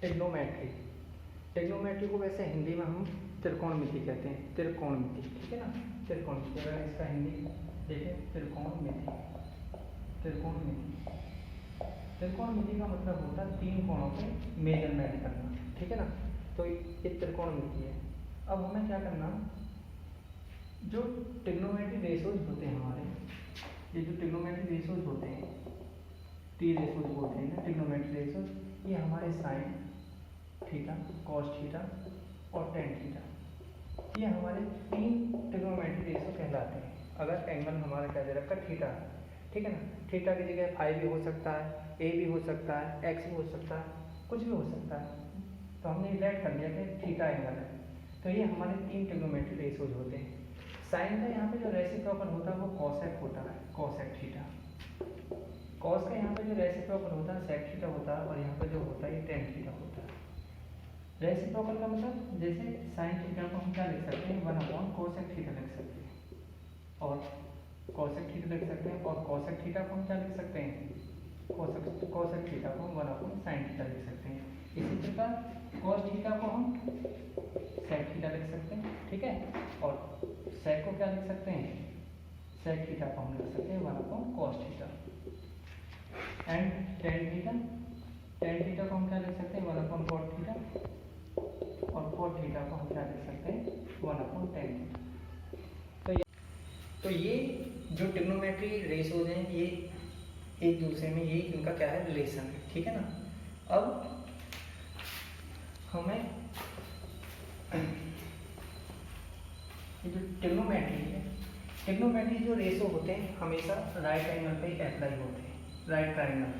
Trigonometry. Trigonometry को वैसे हिंदी में हम त्रिकोणमिति कहते हैं, त्रिकोणमिति, ठीक है ना। त्रिकोणमिति, अगर इसका हिंदी देखें त्रिकोणमिति, त्रिकोणमिति, त्रिकोणमिति का मतलब होता है तीन कोणों पे मेजरमेंट करना, ठीक है ना। तो ये त्रिकोणमिति है। अब हमें क्या करना, जो ट्रिग्नोमेट्री रेशोज होते हैं हमारे, ये जो ट्रिग्नोमेट्री रेशोज होते हैं, टी रेशोज बोलते हैं ना ट्रिग्नोमेट्री रेशोज, ये हमारे साइन थीटा, कॉस थीटा और टेन थीटा, ये हमारे तीन ट्रिग्नोमेट्री रेशो कहलाते हैं। अगर एंगल हमारा क्या दे रखा है, थीटा, ठीक है ना। थीटा की जगह फाइव भी हो सकता है, ए भी हो सकता है, एक्स भी हो सकता है, कुछ भी हो सकता है। तो हमने लेट कर लिया कि थीटा एंगल है। तो ये हमारे तीन ट्रिग्नोमेट्री रेशोज होते हैं। साइन का यहाँ पे जो रेसिप्रोकल होता है वो कॉसेक होता है, कॉसेक थीटा। कॉस का यहाँ पे जो रेसिप्रोकल होता है सेक थीटा होता है, और यहाँ पे जो होता है ये टेन थीटा होता है। रेसिप्रोकल का मतलब जैसे साइन थीटा को हम क्या लिख सकते हैं, 1 कोसेक थीटा लिख सकते हैं, और कोसेक थीटा लिख सकते हैं, और कोसेक थीटा को हम क्या लिख सकते हैं, कोसेक थीटा को हम 1 साइन थीटा लिख सकते हैं। इसी प्रकार कॉस थीटा को हम सेक थीटा लिख सकते हैं, ठीक है। और सेक को क्या लिख सकते हैं, सेक थीटा को हम लिख सकते हैं 1 cos theta. And tan theta, tan theta को हम क्या लिख सकते हैं, 1 कॉट थीटा, और कॉट थीटा को हम क्या लिख सकते हैं, 1 टेन थीटा। तो ये जो ट्रिग्नोमेट्री रेशोज हैं, ये एक दूसरे में ये इनका क्या है, रिलेशन है, ठीक है ना। अब हमें ये जो ट्रिग्नोमेट्री है, ट्रिग्नोमेट्री जो रेशो होते हैं हमेशा राइट एंगल पे अप्लाई होते हैं। राइट ट्रायंगल,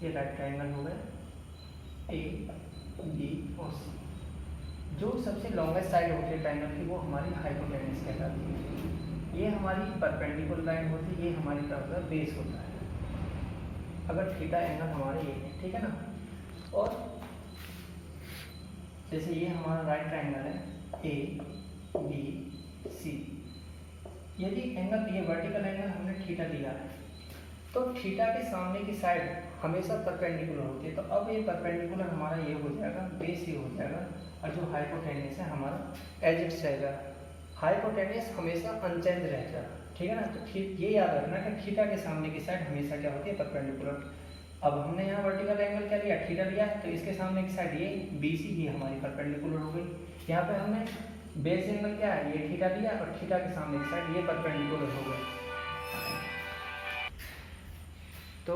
ये राइट ट्रायंगल हो गया, ए बी और सी। जो सबसे लॉन्गेस्ट साइड होती है ट्रायंगल की वो हमारी हाइपोटेन्यूज कहलाती है। ये हमारी परपेंडिकुलर लाइन होती है, ये हमारी तरफ का बेस होता है। अगर थीटा एंगल हमारे ये है, ठीक है ना। और जैसे ये हमारा राइट ट्रायंगल है, ए बी सी। यदि एंगल, ये वर्टिकल एंगल हमने थीटा लिया है, तो थीटा के सामने की साइड हमेशा परपेंडिकुलर होती है। तो अब ये परपेंडिकुलर हमारा ये हो जाएगा, बेस ये हो जाएगा, और जो हाइपोटेन्यूस है हमारा एजिट रहेगा। हाइपोटेन्यूस हमेशा अनचेंज रहेगा, ठीक है ना। तो ये याद रखना कि थीटा के सामने की साइड हमेशा क्या होती है, परपेंडिकुलर। अब हमने यहाँ वर्टिकल एंगल क्या लिया, थीटा लिया, तो इसके सामने की साइड ये बी सी, ये हमारी परपेंडिकुलर हो गई। यहाँ पे हमने बेस एंगल क्या है, ये थीटा लिया, और थीटा के सामने की साइड ये परपेंडिकुलर हो गई। तो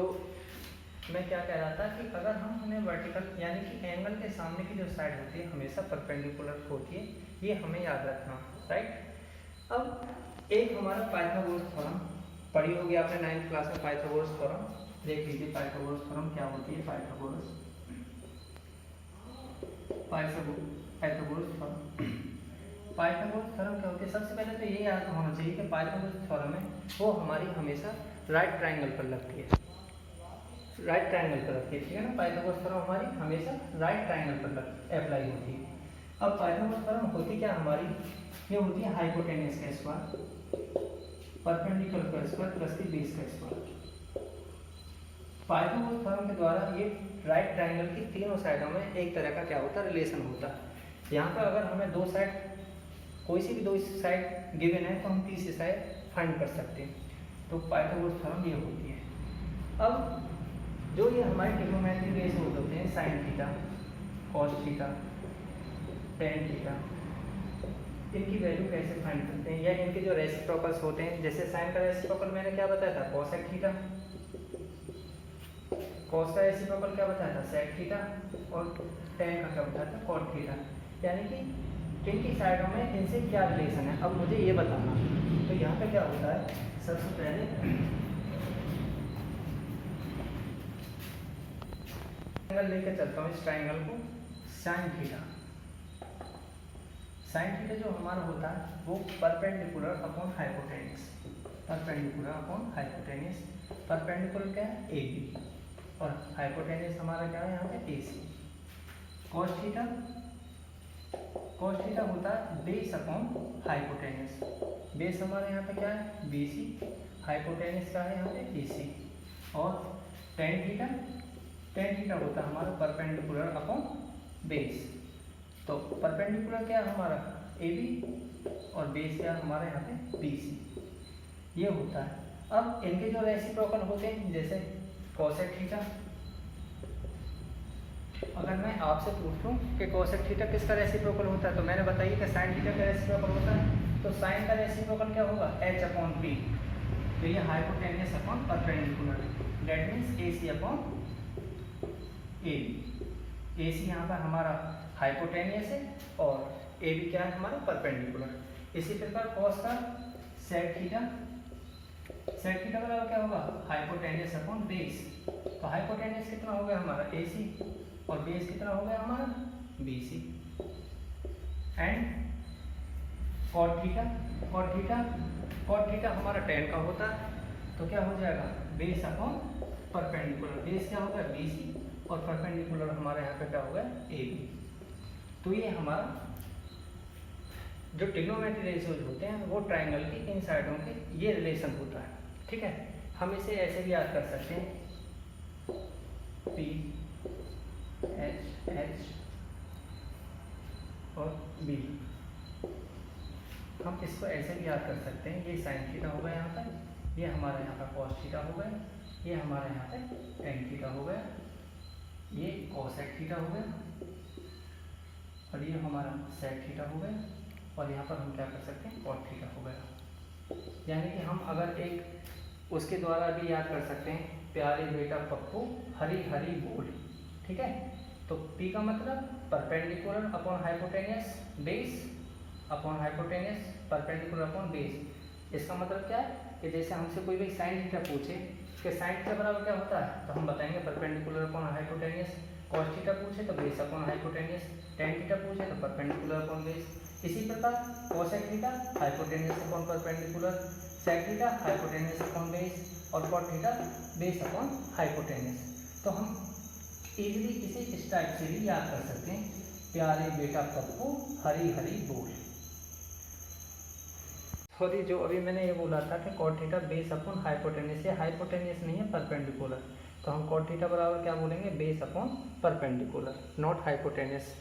मैं क्या कह रहा था कि अगर हम उन्हें वर्टिकल यानी कि एंगल के सामने की जो साइड होती है हमेशा परपेंडिकुलर होती है, ये हमें याद रखना, राइट। अब एक हमारा पाइथागोरस थ्योरम पढ़ी होगी आपने 9th क्लास में, पाइथागोरस थ्योरम देख लीजिए। पाइथागोरस थ्योरम क्या होती है, पाइथागोरस थ्योरम। पाइथागोरस थ्योरम क्या होती है, सबसे पहले तो ये याद होना चाहिए कि पाइथागोरस थ्योरम है वो हमारी हमेशा राइट ट्रायंगल पर लगती है, राइट ट्रायंगल पर रखती है, ठीक है ना। पाइथागोरस थ्योरम हमारी हमेशा राइट ट्रायंगल पर अप्लाई होती है। अब पाइथागोरस थ्योरम होती क्या हमारी, ये होती है हाइपोटेन्यूस का स्क्वायर, परपेंडिकुलर का स्क्वायर प्लस की बेस का स्क्वायर। पाइथागोरस थ्योरम के द्वारा ये राइट ट्रायंगल की तीनों साइडों में एक तरह का क्या होता है, रिलेशन होता है। यहाँ पर अगर हमें दो साइड, कोई सी भी दो साइड गिवन है तो हम तीसरी साइड फाइंड कर सकते हैं। तो पाइथागोरस थ्योरम ये होती है। अब जो ये हमारे ट्रिग्नोमेट्री रेशोज होते हैं, sine theta, cos theta, tan theta, इनकी वैल्यू कैसे फाइंड करते हैं, या इनके जो रेसिप्रोकल्स होते हैं, जैसे साइन का रेसिप्रोकल मैंने क्या बताया था, कॉसेक थीटा। कॉस का रेसिप्रोकल क्या बताया था, सेक थीटा। और टेन का क्या बताया था, कॉट थीटा। यानी कि इनकी साइडों में इनसे क्या रिलेशन है, अब मुझे ये बताना। तो यहाँ पे क्या होता है, सबसे पहले ट्रायंगल लेके चलता हूँ, इस ट्रायंगल को साइन थीटा। साइन थीटा जो हमारा होता है वो perpendicular upon hypotenuse, perpendicular upon hypotenuse. Perpendicular क्या है, ए बी, और हाइपोटेन्यूस हमारा क्या है यहाँ पे, ए सी। कॉस थीटा, कॉस थीटा होता है बेस अपॉन हाइपोटेन्यूस। बेस हमारे यहाँ पे क्या है, बी सी, हाइपोटेन्यूस क्या है यहाँ पे, ए सी। और टेन थीटा, टेन थीटा होता है हमारा परपेंडिकुलर अपॉन बेस। तो परपेंडिकुलर क्या है हमारा ए बी और बेस क्या है हमारा यहाँ पे बी सी, ये होता है। अब इनके जो रेसिप्रोकल होते हैं जैसे कोसेक थीटा, अगर मैं आपसे पूछूं कि कोसेक थीटा किसका रेसिप्रोकल होता है तो मैंने बताइए कि साइन थीटा का रेसिप्रोकल होता है। तो साइन का रेसिप्रोकल क्या होगा एच अपॉन पी, तो ये hypotenuse upon perpendicular, that means A C upon A B. A C यहाँ पर हमारा हाइपोटेनियस है और ए बी क्या है हमारा परपेंडिकुलर। इसी प्रकार कॉस का सेक थीटा, सेक थीटा बराबर क्या होगा हाइपोटेनियस अपॉन बेस। तो हाइपोटेनियस कितना हो गया हमारा ए सी और बेस कितना हो गया हमारा B C. And cot theta, cot theta, cot theta हमारा टेन का होता है, तो क्या हो जाएगा बेस अपॉन परपेंडिकुलर, बेस क्या होगा बी सी और परपेंडिकुलर हमारे यहाँ पे क्या होगा ए बी। तो ये हमारा जो ट्रिग्नोमेट्री रेशियोज होते हैं वो ट्राइंगल की इन साइडों के ये रिलेशन होता है, ठीक है। हम इसे ऐसे भी याद कर सकते हैं पी एच एच और बी, हम इसको ऐसे भी याद कर सकते हैं। ये साइन थीटा होगा यहाँ पर, ये हमारा यहाँ पर कॉस थीटा हो गया, ये हमारे यहाँ पे टेन थीटा हो गया, ये कोसेक थीटा हो गया और ये हमारा सेक थीटा हो गया और यहाँ पर हम क्या कर सकते हैं कॉट थीटा हो गया। यानी कि हम अगर एक उसके द्वारा भी याद कर सकते हैं प्यारे बेटा पप्पू हरी हरी बोल, ठीक है। तो P का मतलब perpendicular upon hypotenuse base upon hypotenuse perpendicular upon base. इसका मतलब क्या है कि जैसे हमसे कोई भी साइन थीटा पूछे कि साइन थीटा बराबर क्या होता है तो हम बताएंगे perpendicular upon hypotenuse, cos theta पूछे तो base upon hypotenuse, tan theta पूछे तो परपेंडिकुलर अपॉन बेस। इसी प्रकार cosec theta hypotenuse upon perpendicular, sec theta hypotenuse upon base और cot theta base upon hypotenuse. तो हम इजीली इसे इस टाइप से भी याद कर सकते हैं प्यारे बेटा पप्पू हरी हरी बोल। और ये जो अभी मैंने ये बोला था कि cot theta base upon hypotenuse, ये हाइपोटेनियस नहीं है परपेंडिकुलर, तो हम कॉट थीटा बराबर क्या बोलेंगे base upon perpendicular, not hypotenuse.